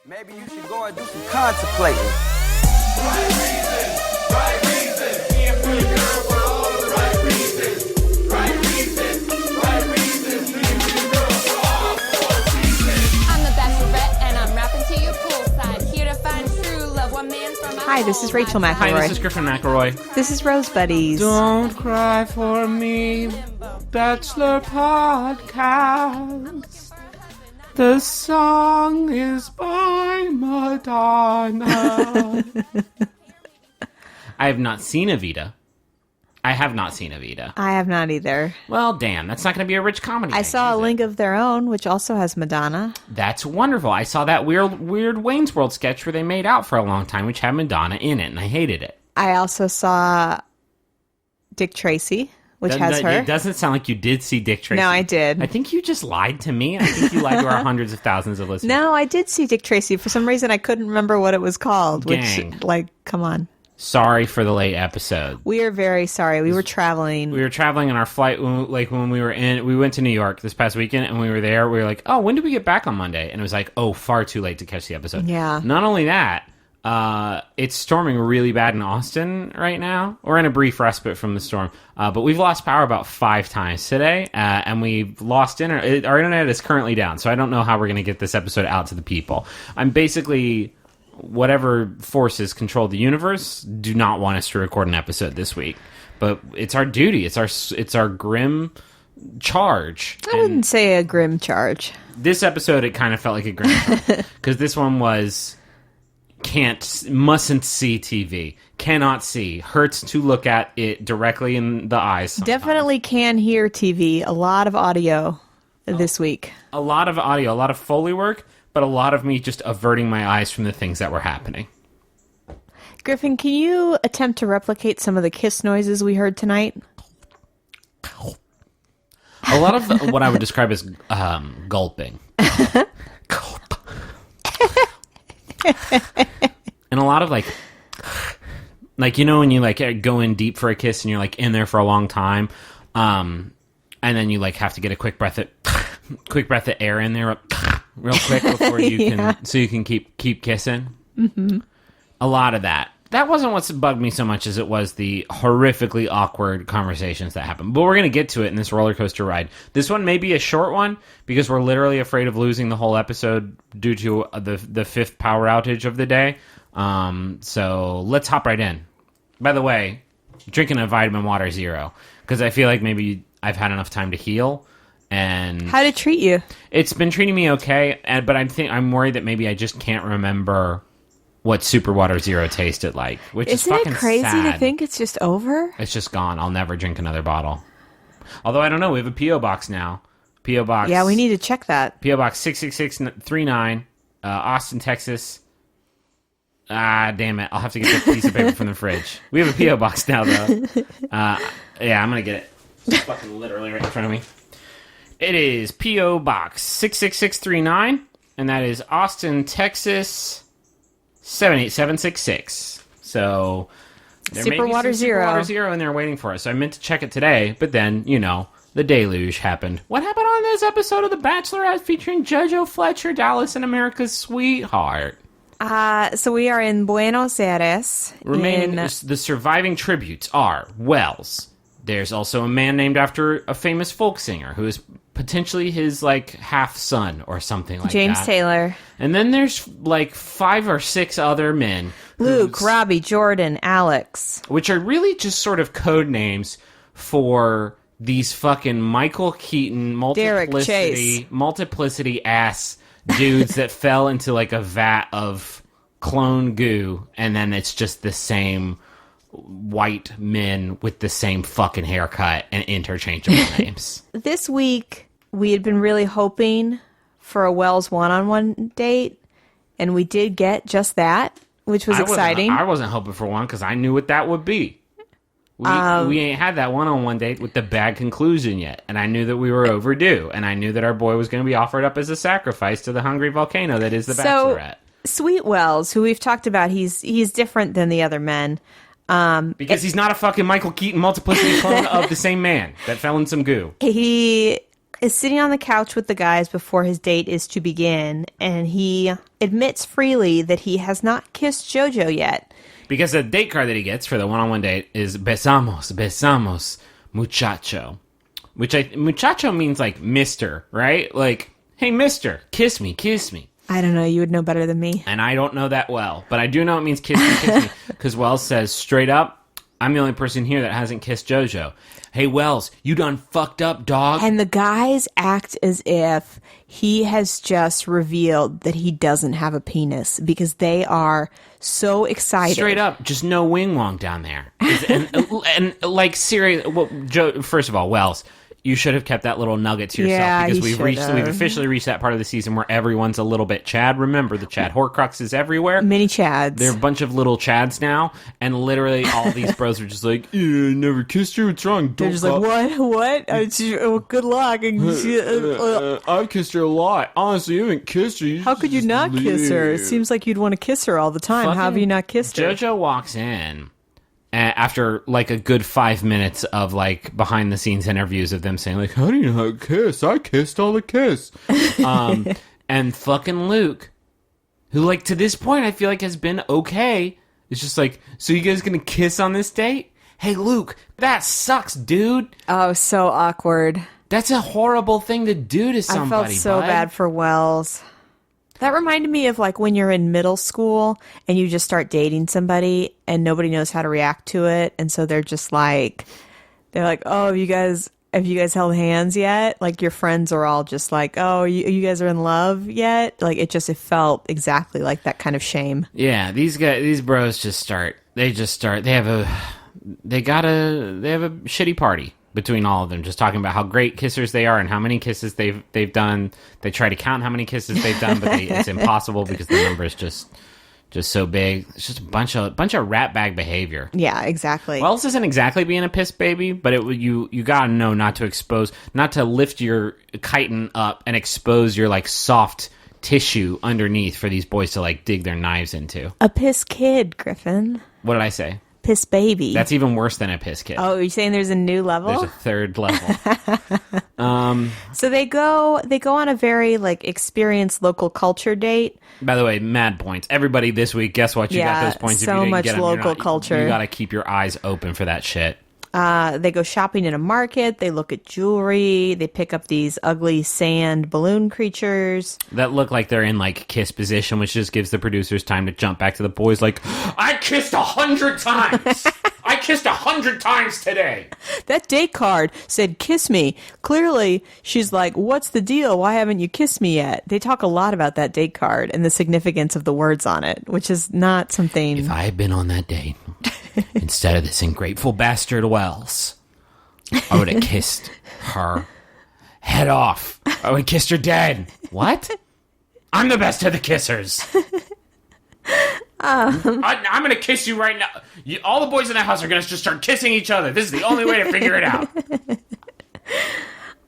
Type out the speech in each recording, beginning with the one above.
Maybe you should go and do some contemplating. Right reasons, right reasons. Being for the girl for all of the right reasons. Right reasons, right reasons. Being for the girl for all 4 reasons. I'm the Bachelorette, and I'm rapping to you poolside. Here to find true love, one man from my Hi, this is Rachel McElroy. Hi, this is Griffin McElroy. This is Rose Buddies. Don't cry for me, Bachelor Podcast. The song is by Madonna. I have not seen Evita. I have not either. Well, damn, that's not going to be a rich comedy. I saw a Link of Their Own, which also has Madonna. That's wonderful. I saw that weird Wayne's World sketch where they made out for a long time, which had Madonna in it, and I hated it. I also saw Dick Tracy, which has her. It doesn't sound like you did see Dick Tracy. No, I did. I think you just lied to me. I think you lied to our hundreds of thousands of listeners. No, I did see Dick Tracy. For some reason, I couldn't remember what it was called. Gang. Which, come on. Sorry for the late episode. We are very sorry. We were traveling. We were traveling on our flight when we went to New York this past weekend, and we were there. We were like, oh, when did we get back on Monday? And it was like, oh, far too late to catch the episode. Yeah. Not only that, it's storming really bad in Austin right now. We're in a brief respite from the storm, but we've lost power about 5 times today, and we've lost internet. Our internet is currently down, so I don't know how we're going to get this episode out to the people. I'm basically, whatever forces control the universe do not want us to record an episode this week, but it's our duty. It's our grim charge. I wouldn't say a grim charge. This episode, it kind of felt like a grim charge because this one was mustn't see TV, cannot see, hurts to look at it directly in the eyes sometimes. Definitely can hear TV. A lot of audio this week. A lot of audio, a lot of Foley work, but a lot of me just averting my eyes from the things that were happening. Griffin, can you attempt to replicate some of the kiss noises we heard tonight? A lot of what I would describe as gulping. And a lot of like you know when you go in deep for a kiss and you're in there for a long time, and then you have to get a quick breath of air in there real quick before you can keep kissing. Mm-hmm. A lot of that. That wasn't what's bugged me so much as it was the horrifically awkward conversations that happened. But we're going to get to it in this roller coaster ride. This one may be a short one because we're literally afraid of losing the whole episode due to the 5th power outage of the day. So let's hop right in. By the way, drinking a vitamin water zero because I feel like maybe I've had enough time to heal. And how'd it treat you? It's been treating me okay, but I'm worried that maybe I just can't remember what Super Water Zero tasted like, which is fucking sad. Isn't it crazy to think it's just over? It's just gone. I'll never drink another bottle. Although, I don't know. We have a P.O. Box now. P.O. Box. Yeah, we need to check that. P.O. Box 66639, Austin, Texas. Damn it. I'll have to get that piece of paper from the fridge. We have a P.O. Box now, though. Yeah, I'm going to get it. It's fucking literally right in front of me. It is P.O. Box 66639, and that is Austin, Texas 78766. So there Super may be Water some Zero. Super Water Zero in there waiting for us. So I meant to check it today, but then, the deluge happened. What happened on this episode of The Bachelorette featuring JoJo Fletcher, Dallas, and America's sweetheart? So we are in Buenos Aires. The surviving tributes are Wells. There's also a man named after a famous folk singer who is potentially his half son or something like James that. Taylor. And then there's 5 or 6 other men. Luke, Robbie, Jordan, Alex. Which are really just sort of code names for these fucking Michael Keaton multiplicity ass dudes that fell into a vat of clone goo, and then it's just the same white men with the same fucking haircut and interchangeable names. This week, we had been really hoping for a Wells one-on-one date, and we did get just that, which was exciting. I wasn't hoping for one because I knew what that would be. We ain't had that one-on-one date with the bad conclusion yet, and I knew that we were overdue, and I knew that our boy was going to be offered up as a sacrifice to the hungry volcano that is the Bachelorette. Sweet Wells, who we've talked about, he's different than the other men. Because he's not a fucking Michael Keaton multiplicity clone of the same man that fell in some goo. He is sitting on the couch with the guys before his date is to begin, and he admits freely that he has not kissed JoJo yet. Because the date card that he gets for the one-on-one date is besamos, besamos, muchacho. Muchacho means like mister, right? Like, hey, mister, kiss me, kiss me. I don't know. You would know better than me. And I don't know that well, but I do know it means kiss me, kiss me. Because Wells says, straight up, I'm the only person here that hasn't kissed JoJo. Hey, Wells, you done fucked up, dog. And the guys act as if he has just revealed that he doesn't have a penis because they are so excited. Straight up, just no wing wong down there. And like, seriously, well, Joe, first of all, Wells, you should have kept that little nugget to yourself, Yeah, because he we've should've. officially reached that part of the season where everyone's a little bit Chad. Remember, the Chad Horcruxes everywhere. Mini Chads. They're a bunch of little Chads now, and literally all these bros are just like, "I never kissed her. What's wrong?" They're just like, what? Good luck. I've kissed her a lot. Honestly, you haven't kissed her. How could you not kiss her? It seems like you'd want to kiss her all the time. How have you not kissed her? JoJo walks in after like a good 5 minutes of like behind the scenes interviews of them saying like, how do you know how to kiss? I kissed all the kiss. And fucking Luke, who like to this point I feel like has been okay, it's just like, so you guys gonna kiss on this date? Hey Luke, that sucks, dude. Oh, so awkward. That's a horrible thing to do to somebody. I felt so bud. bad for Wells. That reminded me of like when you're in middle school and you just start dating somebody and nobody knows how to react to it, and so they're like, oh, have you guys held hands yet? Like your friends are all just like, oh, you guys are in love yet? Like it felt exactly like that kind of shame. Yeah, these bros they have a shitty party between all of them, just talking about how great kissers they are and how many kisses they've done. They try to count how many kisses they've done, but it's impossible because the number is just so big. It's just a bunch of rat bag behavior. Yeah, exactly. Wells isn't exactly being a piss baby, but you gotta know not to lift your chitin up and expose your like soft tissue underneath for these boys to like dig their knives into. A piss kid, Griffin. What did I say? Piss baby. That's even worse than a piss kid. Oh, you're saying there's a new level? There's a third level. So they go on a very like experienced local culture date. By the way, mad points. Everybody this week, guess what? You got those points. So if you didn't much get them, local culture. You got to keep your eyes open for that shit. They go shopping in a market. They look at jewelry. They pick up these ugly sand balloon creatures That look like they're in like kiss position, which just gives the producers time to jump back to the boys like, I kissed 100 times. I kissed 100 times today. That date card said, kiss me. Clearly, she's like, what's the deal? Why haven't you kissed me yet? They talk a lot about that date card and the significance of the words on it, which is not something... If I had been on that date, instead of this ungrateful bastard Wells, I would have kissed her head off. I would have kissed her dead. What? I'm the best of the kissers. I'm going to kiss you right now. All the boys in that house are going to just start kissing each other. This is the only way to figure it out.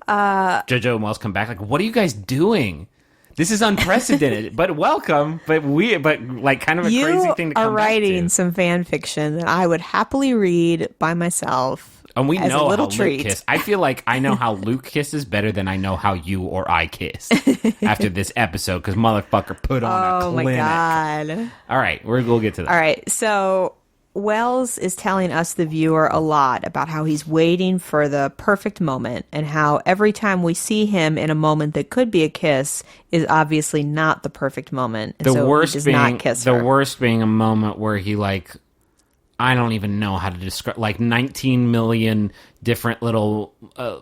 JoJo and Wells come back like, what are you guys doing? This is unprecedented, but welcome. But like kind of a crazy thing to come You are writing back to. some fan fiction that I would happily read by myself. And we as know a little how treat. Luke kiss. I feel like I know how Luke kisses better than I know how you or I kiss after this episode, because motherfucker put on a Oh clinic. my God. All right, we'll get to that. All right, so Wells is telling us, the viewer, a lot about how he's waiting for the perfect moment and how every time we see him in a moment that could be a kiss is obviously not the perfect moment. And The so worst he does being not kiss the her. worst being a moment where he like, I don't even know how to describe, like 19 million different little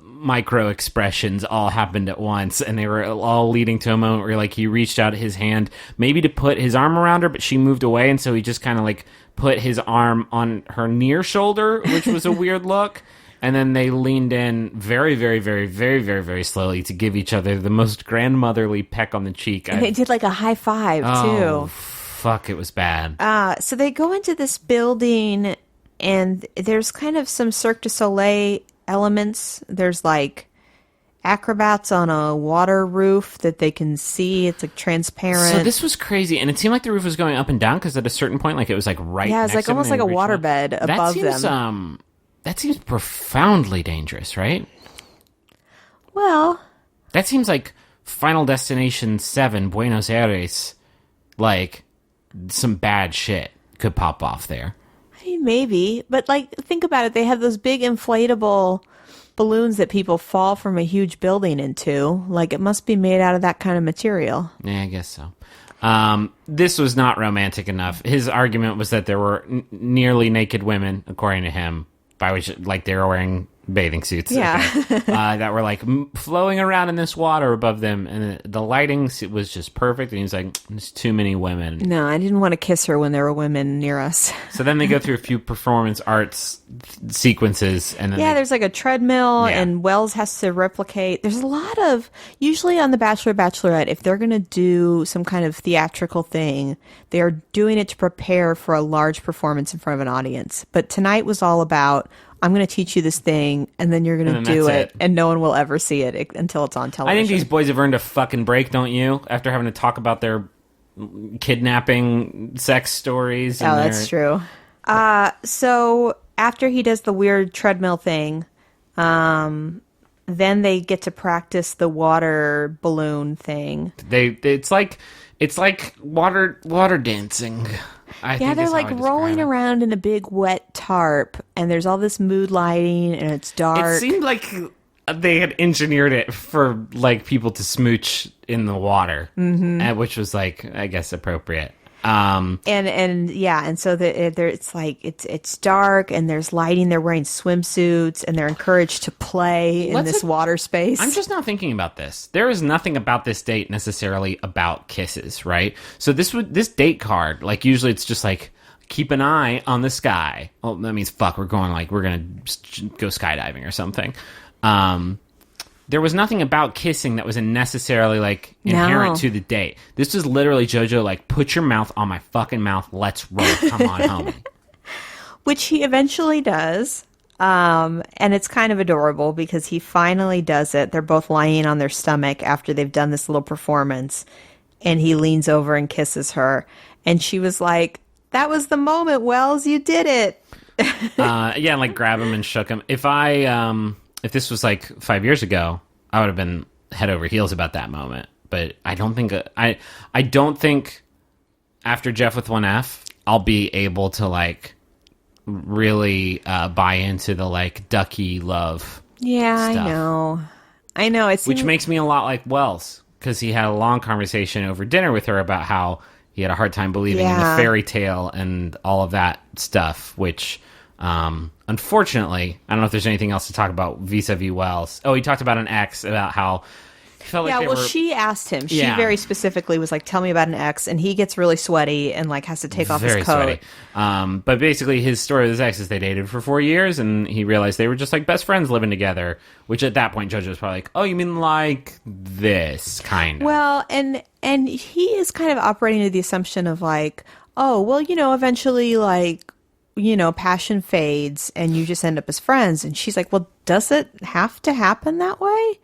micro expressions all happened at once, and they were all leading to a moment where like he reached out his hand maybe to put his arm around her, but she moved away, and so he just kind of like put his arm on her near shoulder, which was a weird look. And then they leaned in very, very, very, very, very, very slowly to give each other the most grandmotherly peck on the cheek. And they did like a high five, Oh, too. fuck, it was bad. So they go into this building, and there's kind of some Cirque du Soleil elements. There's like acrobats on a water roof that they can see. It's like transparent. So this was crazy, and it seemed like the roof was going up and down because at a certain point, like it was like right. Yeah, it's next like to them, almost and like a they reached waterbed out. above that seems, them. That seems profoundly dangerous, right? Well, That seems like Final Destination 7, Buenos Aires. Like, some bad shit could pop off there. I mean, maybe. But, like, think about it. They have those big inflatable balloons that people fall from a huge building into. Like, it must be made out of that kind of material. Yeah, I guess so. This was not romantic enough. His argument was that there were nearly naked women, according to him, by which, like, they were wearing bathing suits. Yeah. Okay, that were, like, flowing around in this water above them, and the lighting was just perfect, and he was like, there's too many women. No, I didn't want to kiss her when there were women near us. So then they go through a few performance arts sequences, and then There's like a treadmill, Yeah. and Wells has to replicate. There's a lot of, usually on The Bachelor, Bachelorette, if they're going to do some kind of theatrical thing, they are doing it to prepare for a large performance in front of an audience. But tonight was all about, I'm going to teach you this thing, and then you're going to And do that's it, it. and no one will ever see it until it's on I television. think these boys have earned a fucking break, don't you? After having to talk about their kidnapping sex stories. Oh, that's true. So after he does the weird treadmill thing, then they get to practice the water balloon thing. It's like water dancing. I think They're is how like I describe rolling it. around in a big wet tarp, and there's all this mood lighting, and it's dark. It seemed like they had engineered it for like people to smooch in the water, which was like, I guess, appropriate. and so it's dark, and there's lighting. They're wearing swimsuits, and they're encouraged to play in this water space. I'm just not thinking about this. There is nothing about this date necessarily about kisses, right? So this date card, like usually it's just like, keep an eye on the sky. Well, that means we're gonna go skydiving or something. There was nothing about kissing that was necessarily like inherent to the date. This was literally JoJo like, put your mouth on my fucking mouth. Let's roll. Come on, homie. Which he eventually does. And it's kind of adorable because he finally does it. They're both lying on their stomach after they've done this little performance. And he leans over and kisses her. And she was like, that was the moment, Wells. You did it. And like grab him and shook him. If this was like 5 years ago, I would have been head over heels about that moment. But I don't think I don't think after Jeff with one F, I'll be able to like really buy into the like ducky love. Yeah, stuff. I know. Which makes me a lot like Wells, because he had a long conversation over dinner with her about how he had a hard time believing in the fairy tale and all of that stuff, which unfortunately, I don't know if there's anything else to talk about vis-a-vis Wells. Oh, he talked about an ex, about how he felt like she asked him. She Yeah. very specifically was like, tell me about an ex, and he gets really sweaty and like has to take off his coat. Sweaty. But basically his story with his ex is they dated for 4 years, and he realized they were just like best friends living together, which at that point JoJo was probably like, oh, you mean like this kind of. Well, and he is kind of operating to the assumption of like, oh, well, eventually like, passion fades and you just end up as friends. And she's like, well, does it have to happen that way?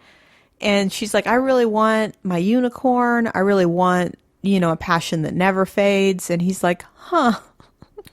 And she's like, I really want my unicorn. I really want, a passion that never fades. And he's like, huh.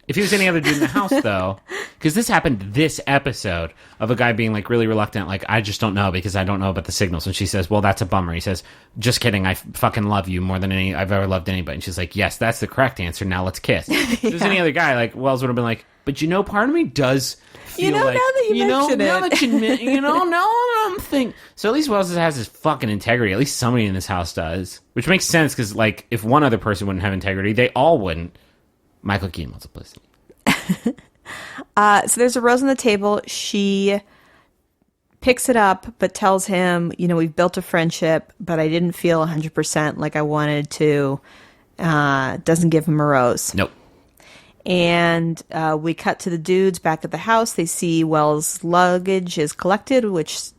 If he was any other dude in the house, though, because this happened this episode of a guy being like really reluctant, like, I just don't know because I don't know about the signals. And she says, well, that's a bummer. He says, just kidding. I fucking love you more than I've ever loved anybody. And she's like, yes, that's the correct answer. Now let's kiss. If it was any other guy, like Wells would have been like, but part of me does feel now like, that you mention now it. that you now I'm thinking. So at least Wells has his fucking integrity. At least somebody in this house does, which makes sense because like if one other person wouldn't have integrity, they all wouldn't. Michael Keaton multiplicity. So there's a rose on the table. She picks it up, but tells him, we've built a friendship, but I didn't feel 100% like I wanted to. Doesn't give him a rose. Nope. And we cut to the dudes back at the house. They see Wells' luggage is collected, which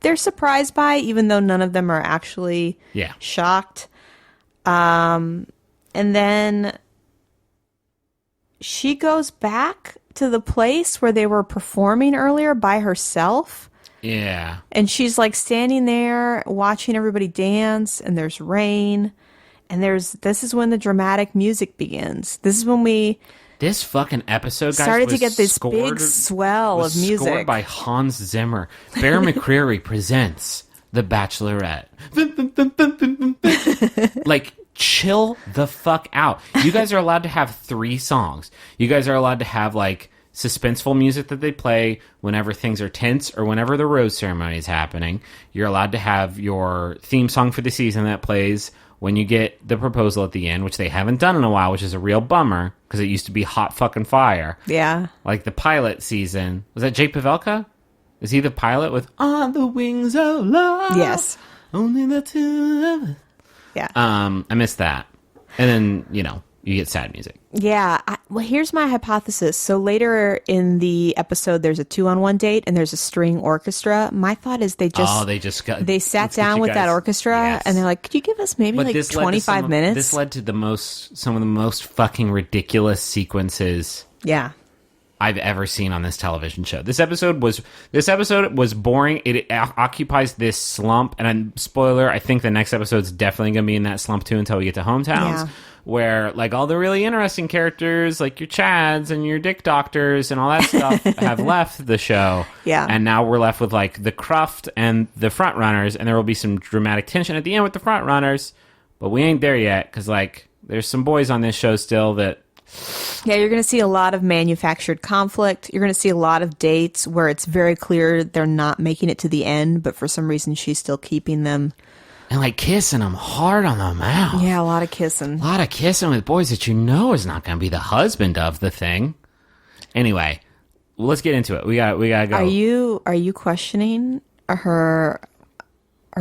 they're surprised by, even though none of them are actually shocked. And then she goes back to the place where they were performing earlier by herself. Yeah. And she's like standing there watching everybody dance, and there's rain. And this is when the dramatic music begins. This is when this fucking episode, guys, started to was get this scored, big swell was of music. Scored by Hans Zimmer. Bear McCreary presents the Bachelorette. Like, chill the fuck out. You guys are allowed to have 3 songs. You guys are allowed to have, like, suspenseful music that they play whenever things are tense or whenever the rose ceremony is happening. You're allowed to have your theme song for the season that plays when you get the proposal at the end, which they haven't done in a while, which is a real bummer because it used to be hot fucking fire. Yeah. Like the pilot season. Was that Jake Pavelka? Is he the pilot with On the Wings of Love? Yes. Only the two of us. Yeah. I missed that. And then, you know, you get sad music. Yeah. Well, here's my hypothesis. So later in the episode, there's a 2-on-1 date and there's a string orchestra. My thought is they sat down with that orchestra and they're like, could you give us maybe like 25 minutes? This led to some of the most fucking ridiculous sequences. Yeah. I've ever seen on this television show. This episode was boring. It occupies this slump, and spoiler, I think the next episode's definitely going to be in that slump too until we get to Hometowns, where like all the really interesting characters, like your Chads and your Dick Doctors and all that stuff, have left the show. Yeah, and now we're left with like the Cruft and the front runners, and there will be some dramatic tension at the end with the front runners, but we ain't there yet because like there's some boys on this show still that. Yeah, you're going to see a lot of manufactured conflict. You're going to see a lot of dates where it's very clear they're not making it to the end, but for some reason she's still keeping them. And like kissing them hard on the mouth. Yeah, a lot of kissing. A lot of kissing with boys that you know is not going to be the husband of the thing. Anyway, let's get into it. We got to go. Are you questioning her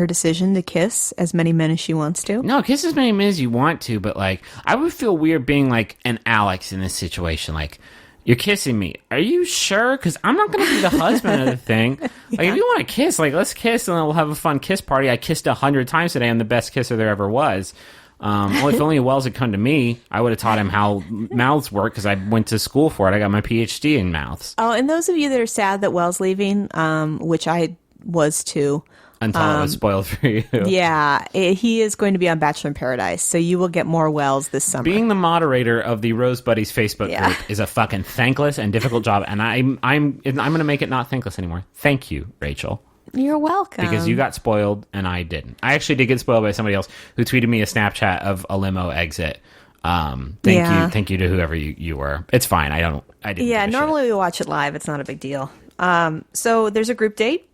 decision to kiss as many men as she wants to? No, kiss as many men as you want to, but like I would feel weird being like an Alex in this situation. Like, you're kissing me. Are you sure? Because I'm not going to be the husband of the thing. Like, if you want to kiss, like, let's kiss and then we'll have a fun kiss party. I kissed 100 times today. I'm the best kisser there ever was. If only Wells had come to me, I would have taught him how mouths work because I went to school for it. I got my PhD in mouths. Oh, and those of you that are sad that Wells leaving, which I was too. Until it was spoiled for you. Yeah, he is going to be on Bachelor in Paradise, so you will get more Wells this summer. Being the moderator of the Rose Buddies Facebook group is a fucking thankless and difficult job, and I'm going to make it not thankless anymore. Thank you, Rachel. You're welcome. Because you got spoiled and I didn't. I actually did get spoiled by somebody else who tweeted me a Snapchat of a limo exit. Thank you to whoever you were. It's fine. I didn't. Yeah, normally we watch it live. It's not a big deal. So there's a group date.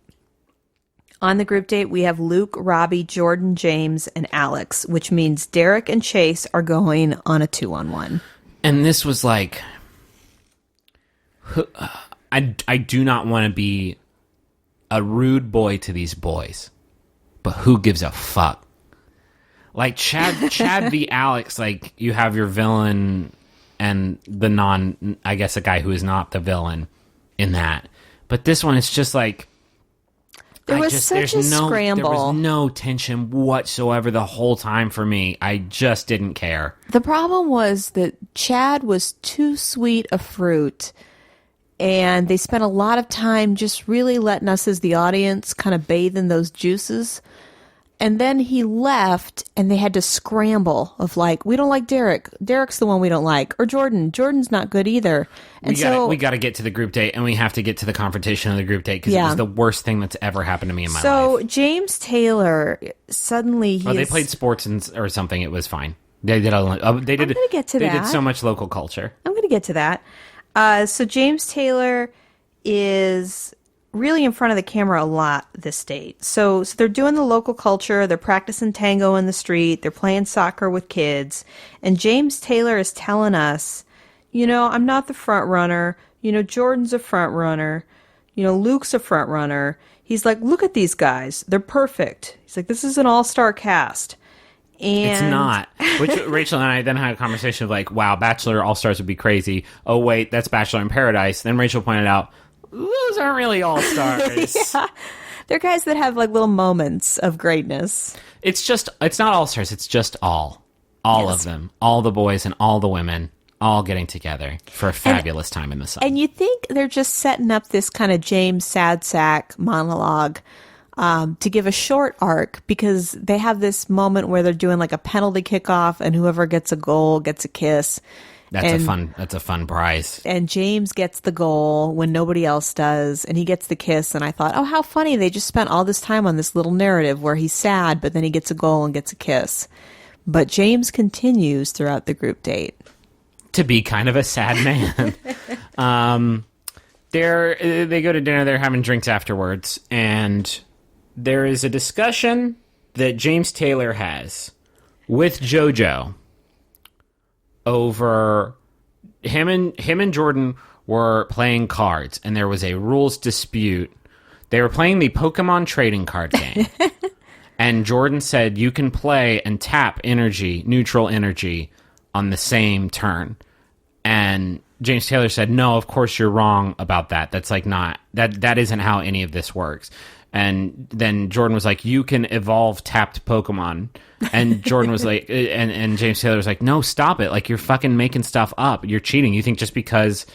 On the group date, we have Luke, Robbie, Jordan, James, and Alex, which means Derek and Chase are going on a 2-on-1. And this was like, I do not want to be a rude boy to these boys, but who gives a fuck? Like Chad v. Alex, like you have your villain and the I guess a guy who is not the villain in that. But this one, it's just like, There was such a scramble. There was no tension whatsoever the whole time for me. I just didn't care. The problem was that Chad was too sweet a fruit, and they spent a lot of time just really letting us as the audience kind of bathe in those juices. And then he left, and they had to scramble of like, we don't like Derek. Derek's the one we don't like. Or Jordan. Jordan's not good either. And we got to get to the group date, and we have to get to the confrontation of the group date because it was the worst thing that's ever happened to me in my life. So James Taylor, suddenly they played sports or something. It was fine. They did. I'm going to get to that. They did so much local culture. I'm going to get to that. So James Taylor is really in front of the camera a lot this date. So they're doing the local culture. They're practicing tango in the street. They're playing soccer with kids. And James Taylor is telling us, I'm not the front runner. Jordan's a front runner. Luke's a front runner. He's like, look at these guys. They're perfect. He's like, this is an all-star cast. And it's not. Which Rachel and I then had a conversation of like, wow, Bachelor All-Stars would be crazy. Oh, wait, that's Bachelor in Paradise. Then Rachel pointed out, those aren't really all-stars. Yeah. They're guys that have like little moments of greatness. It's not all-stars. It's just all of them. All the boys and all the women all getting together for a fabulous time in the sun. And you think they're just setting up this kind of James sad sack monologue to give a short arc because they have this moment where they're doing like a penalty kickoff and whoever gets a goal gets a kiss. That's a fun prize. And James gets the goal when nobody else does, and he gets the kiss. And I thought, oh, how funny. They just spent all this time on this little narrative where he's sad, but then he gets a goal and gets a kiss. But James continues throughout the group date to be kind of a sad man. They go to dinner, they're having drinks afterwards, and there is a discussion that James Taylor has with JoJo over him and Jordan were playing cards, and there was a rules dispute. They were playing the Pokemon trading card game. And Jordan said you can play and tap energy, neutral energy, on the same turn. And James Taylor said, no, of course you're wrong about that. That's like not, that isn't how any of this works. And then Jordan was like, you can evolve tapped Pokemon. And Jordan was like, and James Taylor was like, no, stop it. Like, you're fucking making stuff up. You're cheating. You think just because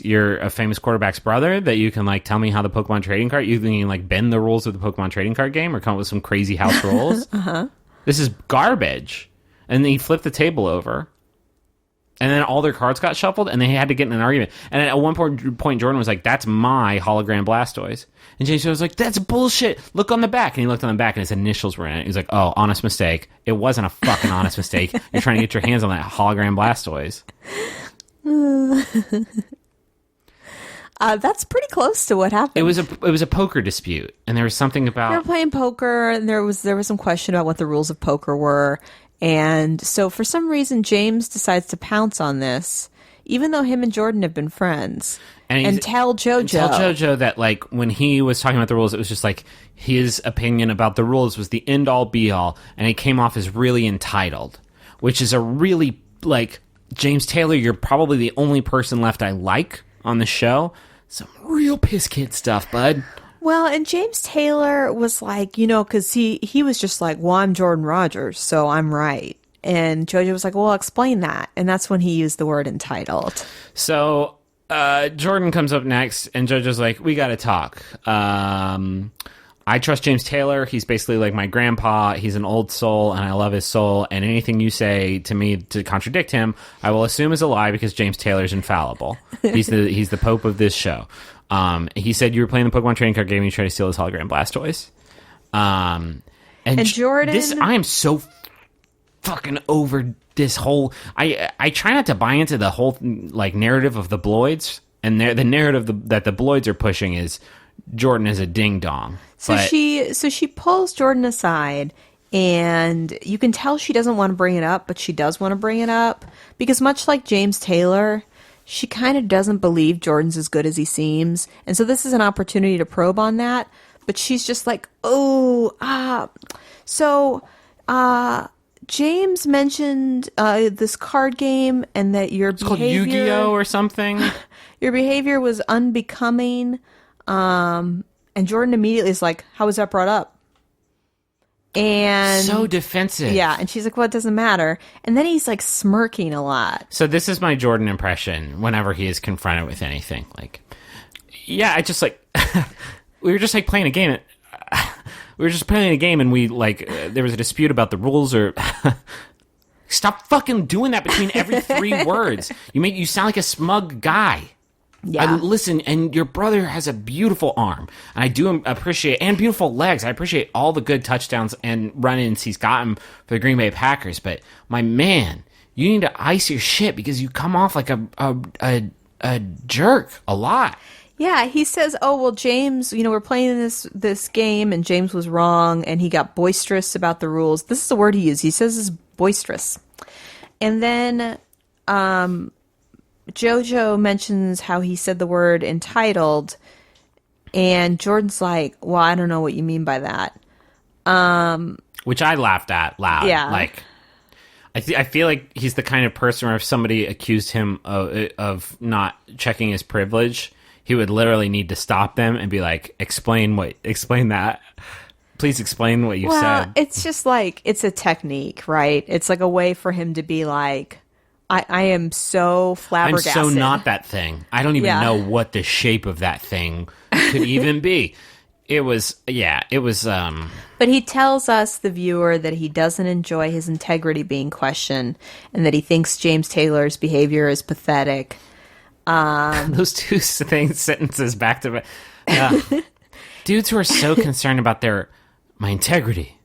you're a famous quarterback's brother that you can like tell me how the Pokemon trading card, you can like bend the rules of the Pokemon trading card game or come up with some crazy house rules? This is garbage. And then he flipped the table over. And then all their cards got shuffled, and they had to get in an argument. And at one point, Jordan was like, that's my hologram Blastoise. And James was like, that's bullshit. Look on the back. And he looked on the back, and his initials were in it. He was like, oh, honest mistake. It wasn't a fucking honest mistake. You're trying to get your hands on that hologram Blastoise. That's pretty close to what happened. It was a poker dispute, and there was something about... They were playing poker, and there was some question about what the rules of poker were. And so for some reason, James decides to pounce on this, even though him and Jordan have been friends, and tell JoJo that, like, when he was talking about the rules, it was just like his opinion about the rules was the end all be all, and it came off as really entitled, which is a really, like, James Taylor, you're probably the only person left I like on the show. Some real piss kid stuff, bud. Well, and James Taylor was like, you know, because he was just like, well, I'm Jordan Rogers, so I'm right. And JoJo was like, well, explain that. And that's when he used the word entitled. So Jordan comes up next, and JoJo's like, we got to talk. I trust James Taylor. He's basically like my grandpa. He's an old soul, and I love his soul. And anything you say to me to contradict him, I will assume is a lie because James Taylor's infallible. He's the pope of this show. He said you were playing the Pokemon trading card game and you tried to steal his hologram Blastoise. And Jordan... I am so fucking over this whole... I try not to buy into the whole like narrative of the Bloids, and the narrative that the Bloids are pushing is Jordan is a ding-dong. So she pulls Jordan aside, and you can tell she doesn't want to bring it up, but she does want to bring it up, because much like James Taylor... she kind of doesn't believe Jordan's as good as he seems. And so this is an opportunity to probe on that. But she's just like, James mentioned this card game and that your behavior... It's called Yu-Gi-Oh! Or something. Your behavior was unbecoming. And Jordan immediately is like, how was that brought up? And so defensive. Yeah, and she's like, well, it doesn't matter. And then he's like smirking a lot. So this is my Jordan impression whenever he is confronted with anything. Like, yeah, I just like we were just like playing a game. We were just playing a game, and we like there was a dispute about the rules. Or stop fucking doing that between every 3 words. You sound like a smug guy. Yeah. Listen, and your brother has a beautiful arm, and I do appreciate, and beautiful legs. I appreciate all the good touchdowns and run-ins he's gotten for the Green Bay Packers. But my man, you need to ice your shit because you come off like a jerk a lot. Yeah, he says, oh, well, James, we're playing this game, and James was wrong, and he got boisterous about the rules. This is the word he used. He says it's boisterous. And then JoJo mentions how he said the word entitled, and Jordan's like, well, I don't know what you mean by that. Which I laughed at loud. Yeah. Like, I feel like he's the kind of person where if somebody accused him of not checking his privilege, he would literally need to stop them and be like, explain that. Please explain what you said. It's just like, it's a technique, right? It's like a way for him to be like, I am so flabbergasted. I'm so not that thing. I don't even know what the shape of that thing could even be. It was, But he tells us, the viewer, that he doesn't enjoy his integrity being questioned and that he thinks James Taylor's behavior is pathetic. those two sentences back to back. Dudes who are so concerned about my integrity.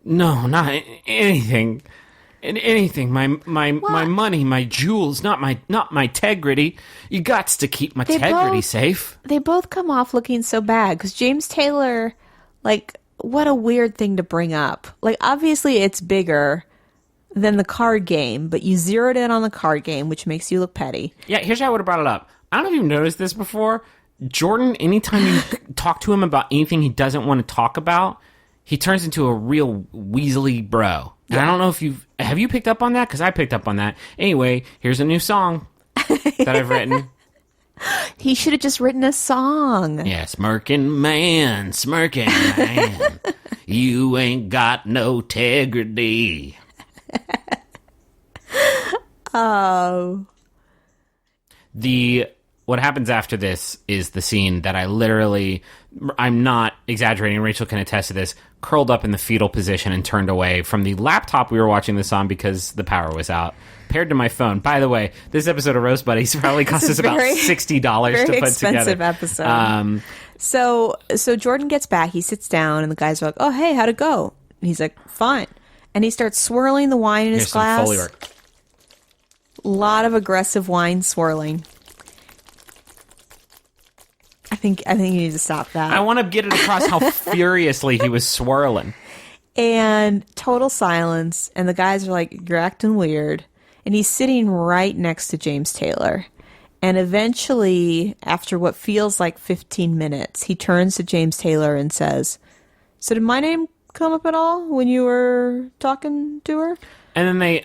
No, not anything. Anything. My money, my jewels, not my integrity. You gots to keep my integrity safe. They both come off looking so bad because James Taylor, like, what a weird thing to bring up. Like, obviously it's bigger than the card game, but you zeroed in on the card game, which makes you look petty. Yeah, here's how I would have brought it up. I don't know if you've noticed this before. Jordan, anytime you talk to him about anything he doesn't want to talk about, he turns into a real weaselly bro. And I don't know if have you picked up on that? Because I picked up on that. Anyway, here's a new song that I've written. He should have just written a song. Yeah, smirking man, you ain't got no integrity. Oh. What happens after this is the scene that I'm not exaggerating, Rachel can attest to this, curled up in the fetal position and turned away from the laptop we were watching this on because the power was out, paired to my phone. By the way, this episode of Roast Buddies probably cost us about $60 to put together. Very expensive episode. So Jordan gets back, he sits down, and the guys are like, oh, hey, how'd it go? And he's like, fine. And he starts swirling the wine in his glass. Some Foley work. A lot of aggressive wine swirling. I think you need to stop that. I want to get it across how furiously he was swirling. And total silence. And the guys are like, you're acting weird. And he's sitting right next to James Taylor. And eventually, after what feels like 15 minutes, he turns to James Taylor and says, so did my name come up at all when you were talking to her? And then I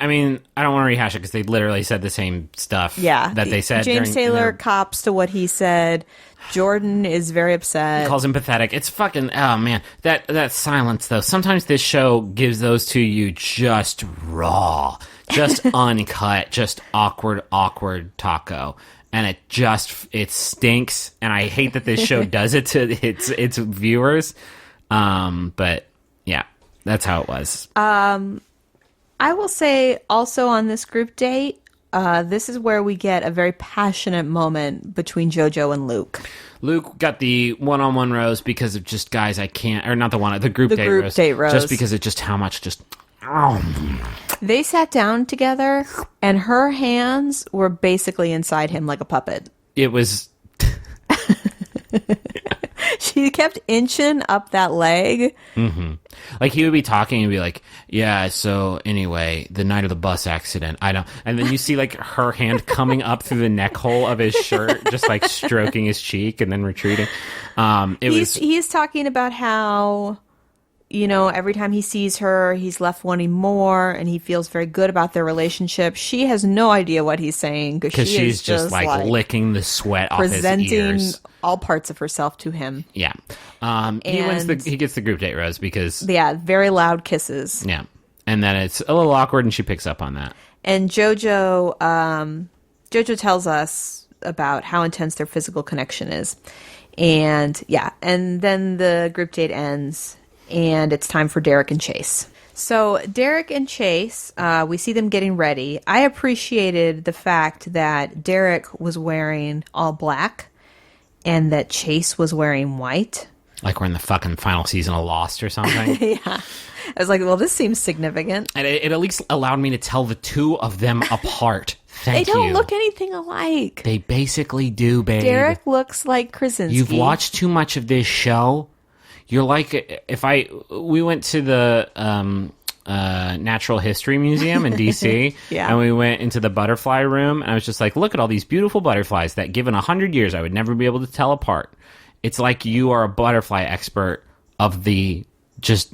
don't want to rehash it because they literally said the same stuff that they said. James Taylor cops to what he said. Jordan is very upset. He calls him pathetic. It's fucking, oh man. That silence though. Sometimes this show gives those to you just raw, just uncut, just awkward taco. And it stinks. And I hate that this show does it to its viewers. But yeah, that's how it was. I will say also on this group date, this is where we get a very passionate moment between JoJo and Luke. Luke got the one-on-one rose because of just guys I can't, or not the group date rose. Just because of just how much They sat down together and her hands were basically inside him like a puppet. It was... She kept inching up that leg. Mm-hmm. Like he would be talking and be like, yeah, so anyway, the night of the bus accident, I don't... And then you see like her hand coming up through the neck hole of his shirt, just like stroking his cheek and then retreating. He's talking about how, every time he sees her, he's left wanting more and he feels very good about their relationship. She has no idea what he's saying because she's just like licking the sweat off his ears. Presenting all parts of herself to him. Yeah. He gets the group date rose because... Yeah, very loud kisses. Yeah. And then it's a little awkward and she picks up on that. And JoJo tells us about how intense their physical connection is. And yeah, and then the group date ends and it's time for Derek and Chase. So Derek and Chase, we see them getting ready. I appreciated the fact that Derek was wearing all black and that Chase was wearing white. Like we're in the fucking final season of Lost or something. Yeah. I was like, well, this seems significant. And it at least allowed me to tell the two of them apart. They don't look anything alike. They basically do, babe. Derek looks like Krasinski. You've watched too much of this show. You're like, we went to the Natural History Museum in DC, yeah. And we went into the butterfly room, and I was just like, look at all these beautiful butterflies that given 100 years, I would never be able to tell apart. It's like you are a butterfly expert of the just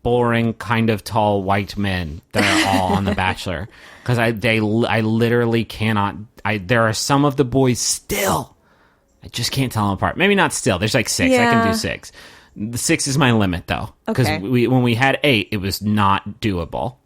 boring, kind of tall white men that are all on The Bachelor. Because I literally cannot, there are some of the boys still, I just can't tell them apart. Maybe not still, there's like 6, yeah. I can do 6. The 6 is my limit, though. Because when we had 8, it was not doable.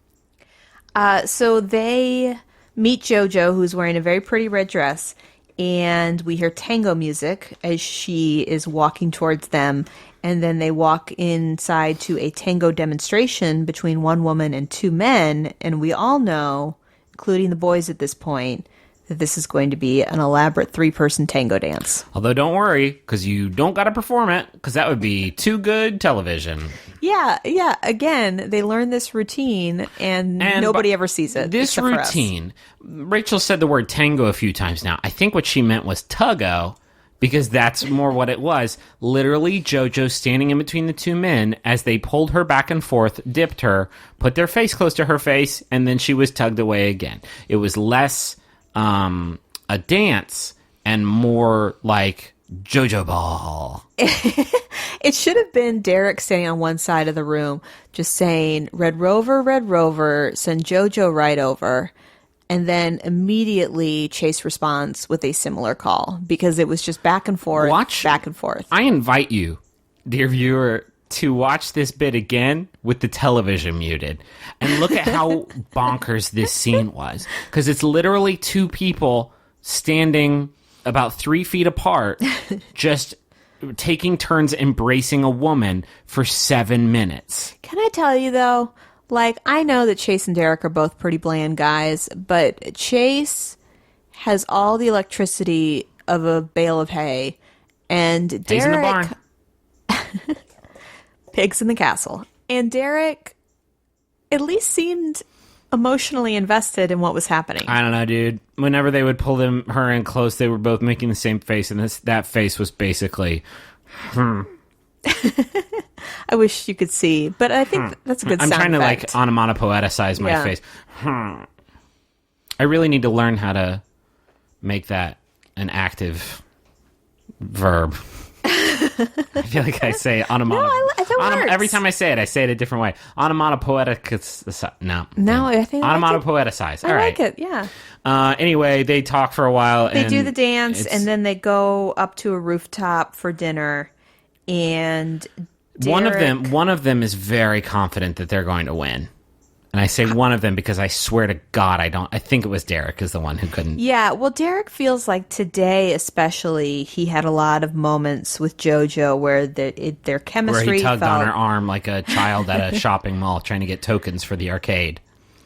So they meet JoJo, who's wearing a very pretty red dress. and we hear tango music as she is walking towards them. And then they walk inside to a tango demonstration between one woman and two men. And we all know, including the boys at this point, that this is going to be an elaborate 3-person tango dance. Although don't worry, because you don't got to perform it, because that would be too good television. Yeah. Again, they learn this routine, and nobody ever sees it. This except for us. routine, Rachel said the word tango a few times now. I think what she meant was tuggo, because that's more what it was. Literally, JoJo standing in between the two men as they pulled her back and forth, dipped her, put their face close to her face, and then she was tugged away again. It was less a dance and more like JoJo ball. It should have been Derek standing on one side of the room just saying, Red Rover, send JoJo right over. And then immediately Chase responds with a similar call because it was just back and forth, back and forth. I invite you, dear viewer, to watch this bit again with the television muted and look at how bonkers this scene was. Because it's literally two people standing about 3 feet apart, just taking turns embracing a woman for 7 minutes. Can I tell you, though, like, I know that Chase and Derek are both pretty bland guys, but Chase has all the electricity of a bale of hay, and Derek... Pigs in the barn. Pigs in the castle. And Derek at least seemed emotionally invested in what was happening. I don't know, dude. Whenever they would pull her in close, they were both making the same face, and that face was basically, I wish you could see, but I think that's a good sound I'm trying effect. to, like, onomatopoeticize my face. I really need to learn how to make that an active verb. I feel like I say onomatopoetic. Every time I say it a different way. Onomatopoetic. No, I think onomatopoeticize. I like it. Yeah. Anyway, they talk for a while. They do the dance, and then they go up to a rooftop for dinner. And Derek... one of them is very confident that they're going to win. And I say one of them because I swear to God, I think it was Derek is the one who couldn't. Yeah, well, Derek feels like today especially, he had a lot of moments with JoJo where their chemistry where he tugged felt... on her arm like a child at a shopping mall trying to get tokens for the arcade.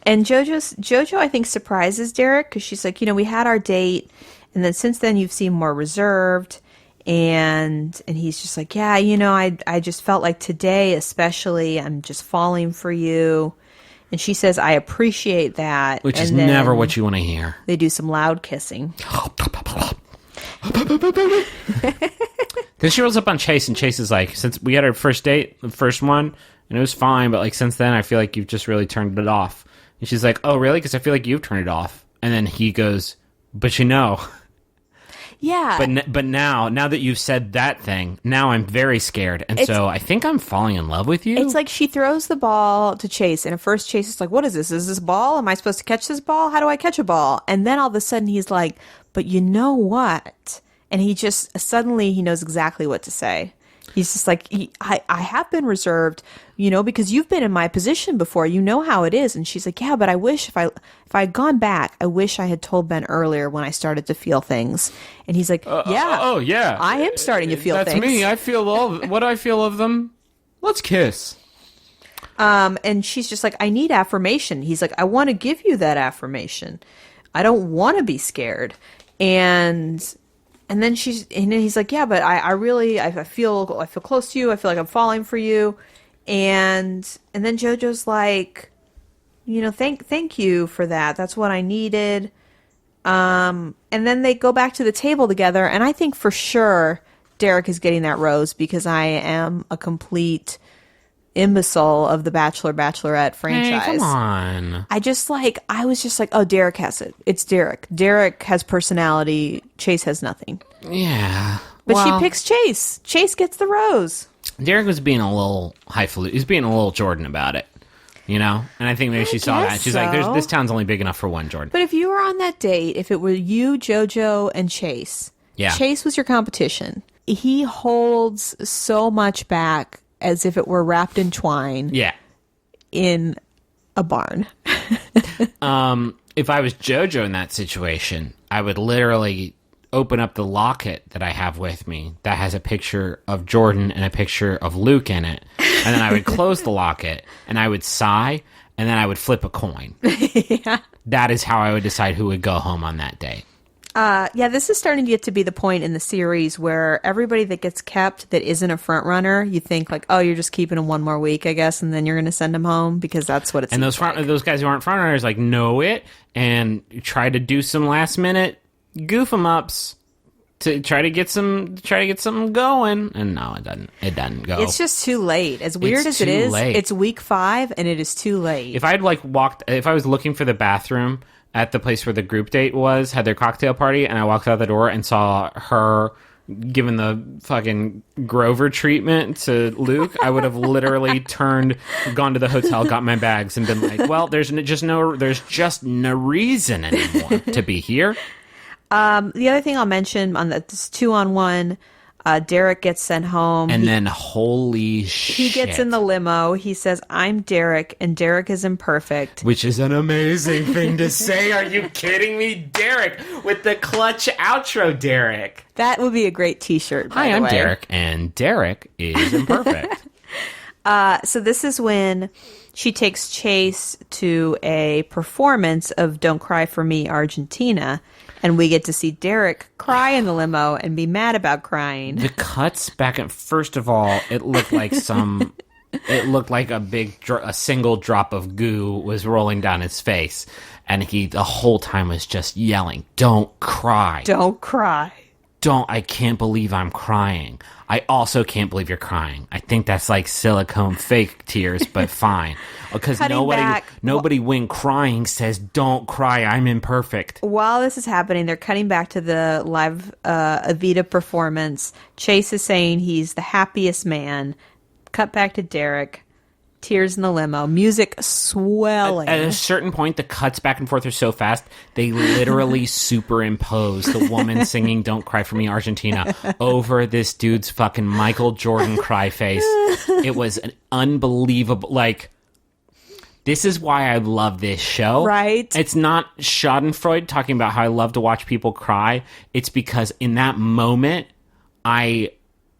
And JoJo, I think, surprises Derek because she's like, we had our date, and then since then you've seemed more reserved. And he's just like, yeah, I just felt like today especially I'm just falling for you. And she says, I appreciate that. Which is then never what you want to hear. They do some loud kissing. Then she rolls up on Chase, and Chase is like, since we had our first date, the first one, and it was fine, but like since then I feel like you've just really turned it off. And she's like, oh, really? Because I feel like you've turned it off. And then he goes, but Yeah. But now that you've said that thing, now I'm very scared. And so I think I'm falling in love with you. It's like she throws the ball to Chase, and at first Chase is like, what is this? Is this a ball? Am I supposed to catch this ball? How do I catch a ball? And then all of a sudden he's like, but you know what? And he just, suddenly he knows exactly what to say. He's just like, I have been reserved, because you've been in my position before. You know how it is. And she's like, yeah, but I wish if I had gone back, I wish I had told Ben earlier when I started to feel things. And he's like, yeah, I am starting to feel That's things. me. I feel what I feel of them. Let's kiss. And she's just like, I need affirmation. He's like, I want to give you that affirmation. I don't want to be scared. And then he's like, yeah, but I feel close to you. I feel like I'm falling for you. And then JoJo's like, thank you for that. That's what I needed. And then they go back to the table together. And I think for sure Derek is getting that rose because I am a complete imbecile of the Bachelor, Bachelorette franchise. Hey, come on. I was just like, oh, Derek has it. It's Derek. Derek has personality. Chase has nothing. Yeah. But she picks Chase. Chase gets the rose. Derek was being a little highfalutin. He's being a little Jordan about it, And I think maybe she saw that. She's like, this town's only big enough for one Jordan. But if you were on that date, if it were you, JoJo, and Chase, Chase was your competition. He holds so much back as if it were wrapped in twine. Yeah. In a barn. If I was JoJo in that situation, I would literally open up the locket that I have with me that has a picture of Jordan and a picture of Luke in it. And then I would close the locket and I would sigh and then I would flip a coin. Yeah. That is how I would decide who would go home on that day. Yeah, this is starting to get to be the point in the series where everybody that gets kept that isn't a front runner, you think like, oh, you're just keeping them one more week, I guess, and then you're going to send them home because that's what it's. And those guys who aren't front runners like know it and try to do some last minute goof 'em ups to try to get something going. And no, it doesn't go. It's just too late. As weird as it is, it's week 5 and it is too late. If I was looking for the bathroom at the place where the group date had their cocktail party, and I walked out the door and saw her giving the fucking Grover treatment to Luke, I would have literally gone to the hotel, got my bags, and been like, well, there's just no reason anymore to be here. The other thing I'll mention on this 2-on-1, Derek gets sent home. And then, holy shit. He gets in the limo. He says, I'm Derek, and Derek is imperfect. Which is an amazing thing to say. Are you kidding me? Derek, with the clutch outro, Derek. That would be a great t-shirt, by the Hi, I'm way. Derek, and Derek is imperfect. So this is when she takes Chase to a performance of Don't Cry For Me, Argentina. And we get to see Derek cry in the limo and be mad about crying. The cuts back at first of all, it looked like a single drop of goo was rolling down his face, and he the whole time was just yelling, "Don't cry! Don't cry! I can't believe I'm crying. I also can't believe you're crying. I think that's like silicone fake tears, but fine. Because nobody when crying says, don't cry, I'm imperfect." While this is happening, they're cutting back to the live Evita performance. Chase is saying he's the happiest man. Cut back to Derek. Tears in the limo. Music swelling. At a certain point, the cuts back and forth are so fast, they literally superimpose the woman singing Don't Cry For Me, Argentina over this dude's fucking Michael Jordan cry face. It was an unbelievable, this is why I love this show. Right. It's not Schadenfreude talking about how I love to watch people cry. It's because in that moment, I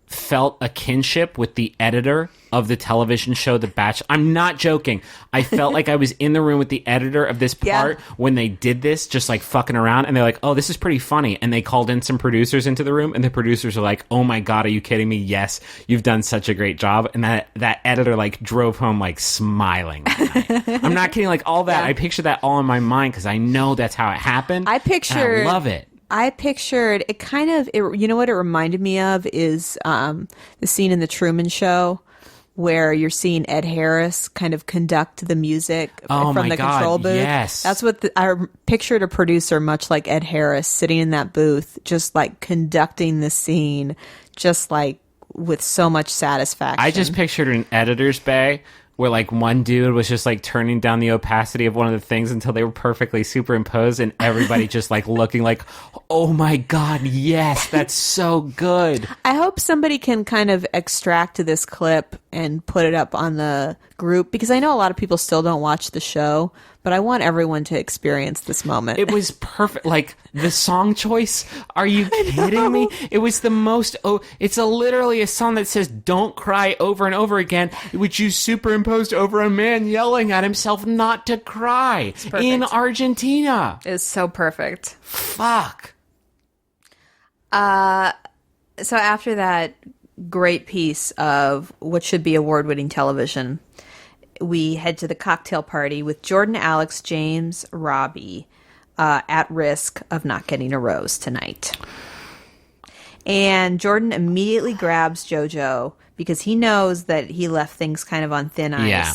felt a kinship with the editor of the television show The Bachelor. I'm not joking. I felt like I was in the room with the editor of this part when they did this, just like fucking around, and they're like, oh, this is pretty funny. And they called in some producers into the room, and the producers are like, oh my God, are you kidding me? Yes, you've done such a great job. And that editor drove home smiling that night. I'm not kidding, all that. I picture that all in my mind because I know that's how it happened. I love it. I pictured it you know what it reminded me of is the scene in The Truman Show where you're seeing Ed Harris kind of conduct the music from the control booth. Yes. That's what I pictured a producer much like Ed Harris sitting in that booth, just conducting the scene, just with so much satisfaction. I just pictured an editor's bay where one dude was just turning down the opacity of one of the things until they were perfectly superimposed, and everybody just looking oh my God, yes, that's so good. I hope somebody can kind of extract this clip and put it up on the group, because I know a lot of people still don't watch the show, but I want everyone to experience this moment. It was perfect. The song choice. Are you kidding me? It was the most. Oh, it's literally a song that says "Don't cry" over and over again, which you superimposed over a man yelling at himself not to cry in Argentina. It's so perfect. Fuck. So after that great piece of what should be award-winning television, we head to the cocktail party with Jordan, Alex, James, Robbie, at risk of not getting a rose tonight. And Jordan immediately grabs JoJo because he knows that he left things kind of on thin ice. Yeah.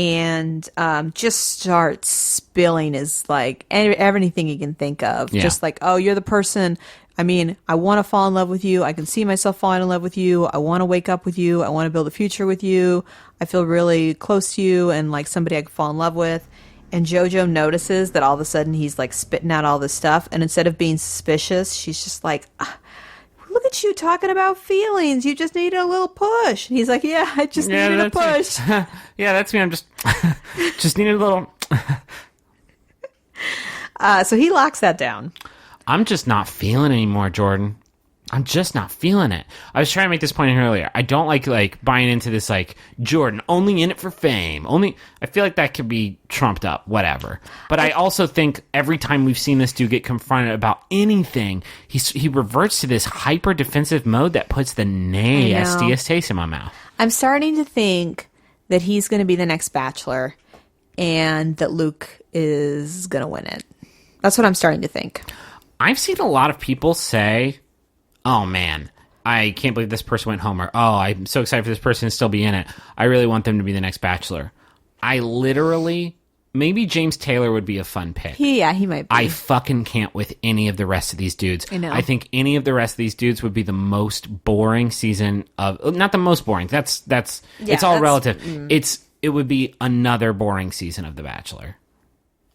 And just starts spilling his everything he can think of. Yeah. Just oh, you're the person. I mean, I want to fall in love with you. I can see myself falling in love with you. I want to wake up with you. I want to build a future with you. I feel really close to you and somebody I could fall in love with. And JoJo notices that all of a sudden he's spitting out all this stuff. And instead of being suspicious, she's just look at you talking about feelings. You just needed a little push. And he's like, yeah, I just needed a push. Yeah, that's me. I'm just needed a little. So he locks that down. I'm just not feeling it anymore, Jordan. I'm just not feeling it. I was trying to make this point earlier. I don't like buying into this, like, Jordan, only in it for fame. I feel like that could be trumped up, whatever. But I also think every time we've seen this dude get confronted about anything, he reverts to this hyper defensive mode that puts the nastiest taste in my mouth. I'm starting to think that he's going to be the next Bachelor and that Luke is going to win it. That's what I'm starting to think. I've seen a lot of people say, oh man, I can't believe this person went home, or oh, I'm so excited for this person to still be in it. I really want them to be the next Bachelor. I literally, maybe James Taylor would be a fun pick. He might be. I fucking can't with any of the rest of these dudes. I know. I think any of the rest of these dudes would be the most boring season of, not the most boring. That's it's all relative. It would be another boring season of The Bachelor.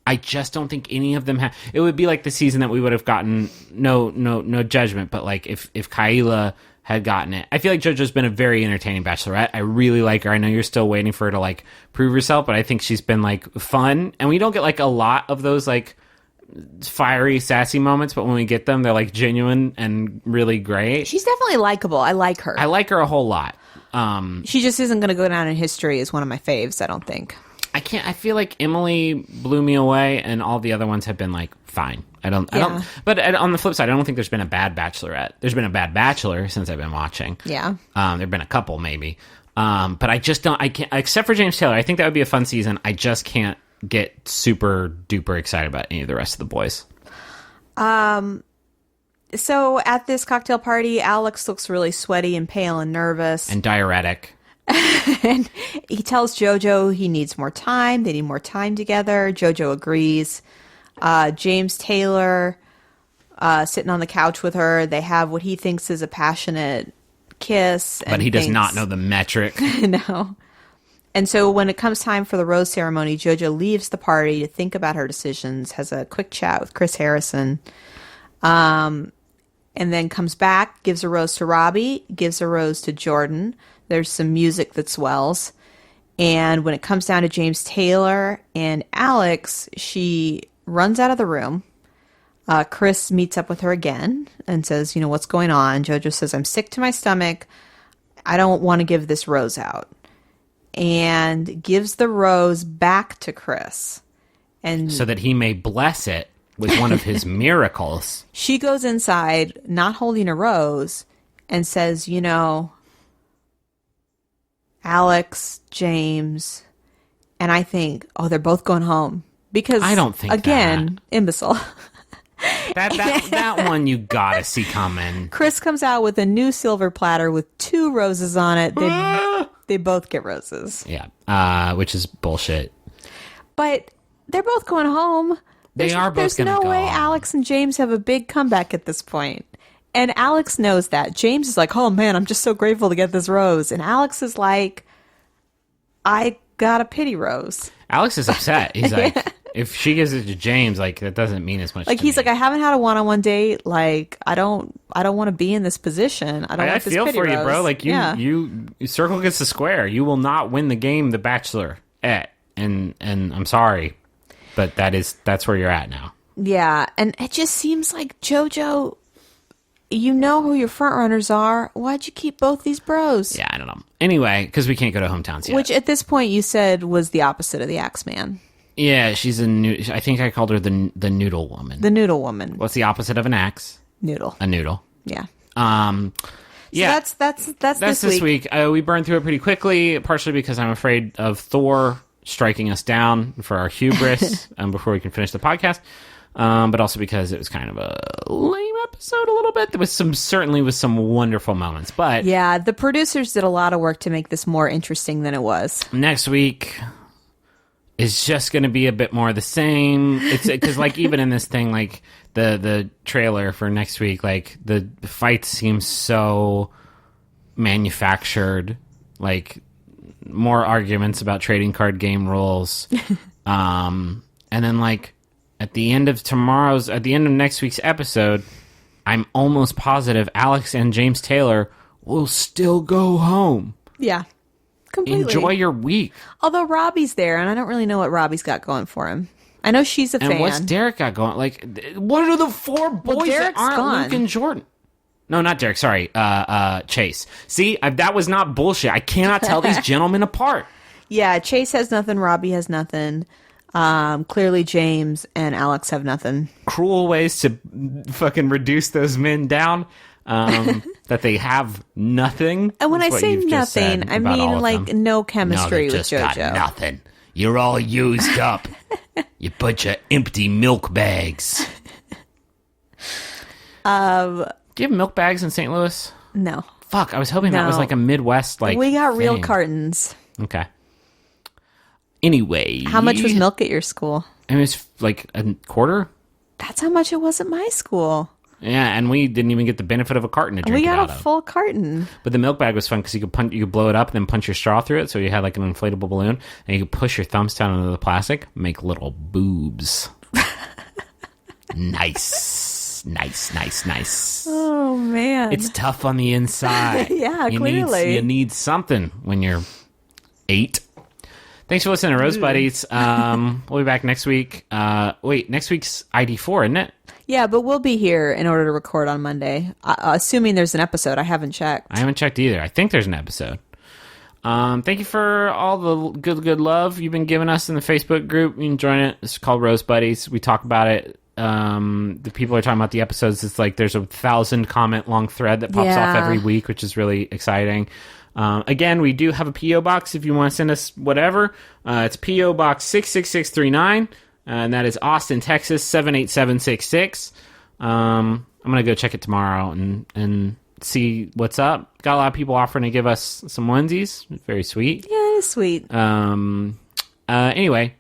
I just don't think any of them have. It would be like the season that we would have gotten. No judgment, but like if Kyla had gotten it, I feel like JoJo's been a very entertaining Bachelorette. I really like her. I know you're still waiting for her to like prove herself, but I think she's been like fun, and we don't get like a lot of those like fiery, sassy moments. But when we get them, they're like genuine and really great. She's definitely likable. I like her. I like her a whole lot. She just isn't going to go down in history as one of my faves, I don't think. I feel like Emily blew me away, and all the other ones have been like fine. I don't. But on the flip side, I don't think there's been a bad Bachelorette. There's been a bad Bachelor since I've been watching. Yeah. There've been a couple maybe. But I just don't. I can't. Except for James Taylor, I think that would be a fun season. I just can't get super duper excited about any of the rest of the boys. So at this cocktail party, Alex looks really sweaty and pale and nervous. And diuretic. And he tells JoJo he needs more time. They need more time together. JoJo agrees. James Taylor sitting on the couch with her. They have what he thinks is a passionate kiss. But he does not know the metric. No. And so when it comes time for the rose ceremony, JoJo leaves the party to think about her decisions, has a quick chat with Chris Harrison, and then comes back, gives a rose to Robbie, gives a rose to Jordan. There's some music that swells. And when it comes down to James Taylor and Alex, she runs out of the room. Chris meets up with her again and says, what's going on? JoJo says, I'm sick to my stomach. I don't want to give this rose out. And gives the rose back to Chris. And so that he may bless it with one of his miracles. She goes inside, not holding a rose, and says, Alex, James, and I think, they're both going home. Because, I don't think again, imbecile. That one you gotta see coming. Chris comes out with a new silver platter with 2 roses on it. They both get roses. Yeah, which is bullshit. But they're both going home. They are both going to go. There's no way Alex and James have a big comeback at this point. And Alex knows that. James is like, oh man, I'm just so grateful to get this rose. And Alex is like, I got a pity rose. Alex is upset. He's like, if she gives it to James, like, that doesn't mean as much like to he's me. like, I haven't had a one-on-one date. Like, I don't want to be in this position. I don't want this feel pity for you, rose. bro. Like, you circle gets the square. You will not win the game, The Bachelorette. And I'm sorry, but that's where you're at now. Yeah, and it just seems like JoJo, you know who your front runners are. Why'd you keep both these bros? Yeah, I don't know. Anyway, because we can't go to hometowns yet. Which at this point you said was the opposite of the Axeman. Yeah, she's I think I called her the noodle woman. The noodle woman. What's the opposite of an axe? Noodle. A noodle. Yeah. Yeah. So that's this week. We burned through it pretty quickly, partially because I'm afraid of Thor striking us down for our hubris before we can finish the podcast. But also because it was kind of a lame episode a little bit. There was certainly some wonderful moments, but yeah, the producers did a lot of work to make this more interesting than it was. Next week is just going to be a bit more of the same. It's because like even in this thing, like the trailer for next week, like the fight seems so manufactured, like more arguments about trading card game rules, and then like. At the end of next week's episode, I'm almost positive Alex and James Taylor will still go home. Yeah, completely. Enjoy your week. Although Robbie's there, and I don't really know what Robbie's got going for him. I know she's a And fan. what's Derek got going? Like, what are the 4 boys that Derek's aren't gone. Luke and Jordan? No, not Derek. Sorry, Chase. See, that was not bullshit. I cannot tell these gentlemen apart. Yeah, Chase has nothing. Robbie has nothing. Clearly, James and Alex have nothing. Cruel ways to fucking reduce those men down. That they have nothing. And when is I what say you've just nothing, said I about all mean of like them. no No, chemistry they with just got JoJo. nothing. You're all used up. You bunch of empty milk bags. Do you have milk bags in St. Louis? No, Fuck, I was hoping that was No. like a Midwest we got real thing. cartons. Okay. Anyway, How much was milk at your school? It was like a quarter. That's how much it was at my school. Yeah, and we didn't even get the benefit of a carton to drink We it got out a of. full carton. But the milk bag was fun because you could blow it up and then punch your straw through it, so you had like an inflatable balloon, and you could push your thumbs down into the plastic, make little boobs. Nice. Oh man, It's tough on the inside. Yeah, you clearly. you need something when you're 8. Thanks for listening to Rose Buddies. We'll be back next week. Wait, next week's ID4, isn't it? yeah, but we'll be here in order to record on Monday, assuming there's an episode. I haven't checked. I haven't checked either. I think there's an episode. Thank you for all the good love you've been giving us in the Facebook group. You can join it. It's called Rose Buddies. We talk about it. The people are talking about the episodes. It's like there's a 1,000 comment long thread that pops off Yeah. every week, which is really exciting. Again, we do have a P.O. box if you want to send us whatever. It's P.O. Box 66639, and that is Austin, Texas 78766. I'm going to go check it tomorrow and see what's up. Got a lot of people offering to give us some onesies. Very sweet. Yeah, it is sweet. Anyway,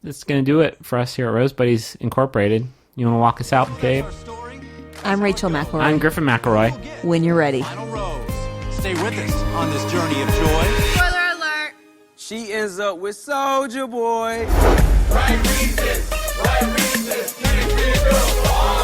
that's going to do it for us here at Rose Buddies Incorporated. You want to walk us out, babe? I'm Rachel McElroy. I'm Griffin McElroy. When you're ready. Final rose. Stay with us on this journey of joy. Spoiler alert. She ends up with Soldier Boy. Right reasons, can't be good.